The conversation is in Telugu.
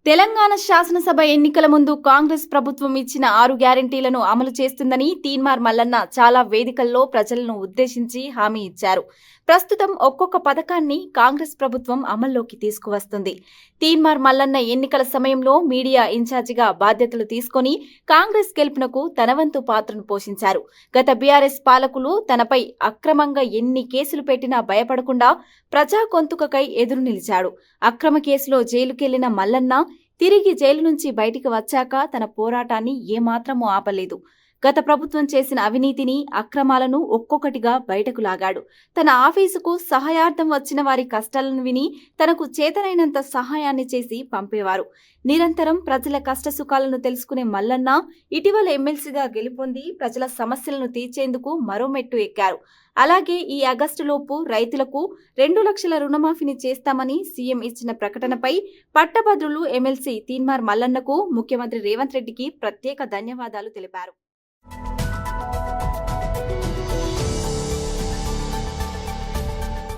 తెలంగాణ శాసనసభ ఎన్నికల ముందు కాంగ్రెస్ ప్రభుత్వం ఇచ్చిన 6 గ్యారెంటీలను అమలు చేస్తుందని తీన్మార్ మల్లన్న చాలా వేదికల్లో ప్రజలను ఉద్దేశించి హామీ ఇచ్చారు. ప్రస్తుతం ఒక్కొక్క పథకాన్ని కాంగ్రెస్ ప్రభుత్వం అమల్లోకి తీసుకువస్తుంది. తీన్మార్ మల్లన్న ఎన్నికల సమయంలో మీడియా ఇన్ఛార్జిగా బాధ్యతలు తీసుకొని కాంగ్రెస్ గెలుపునకు తన వంతు పాత్రను పోషించారు. గత బీఆర్ఎస్ పాలకులు తనపై అక్రమంగా ఎన్ని కేసులు పెట్టినా భయపడకుండా ప్రజా గొంతుకకై ఎదురు నిలిచాడు. అక్రమ కేసులో జైలుకెళ్లిన మల్లన్న తిరిగి జైలు నుంచి బయటికి వచ్చాక తన పోరాటాన్ని ఏమాత్రమూ ఆపలేదు. గత ప్రభుత్వం చేసిన అవినీతిని, అక్రమాలను ఒక్కొక్కటిగా బయటకు లాగాడు. తన ఆఫీసుకు సహాయార్థం వచ్చిన వారి కష్టాలను విని తనకు చేతనైనంత సహాయాన్ని చేసి పంపేవారు. నిరంతరం ప్రజల కష్టసుఖాలను తెలుసుకునే మల్లన్న ఇటీవల ఎమ్మెల్సీగా గెలుపొంది ప్రజల సమస్యలను తీర్చేందుకు మరో మెట్టు ఎక్కారు. అలాగే ఈ ఆగస్టులోపు రైతులకు 2 లక్షల రుణమాఫీని చేస్తామని సీఎం ఇచ్చిన ప్రకటనపై పట్టభద్రులు ఎమ్మెల్సీ తీన్మార్ మల్లన్నకు ముఖ్యమంత్రి రేవంత్ రెడ్డికి ప్రత్యేక ధన్యవాదాలు తెలిపారు.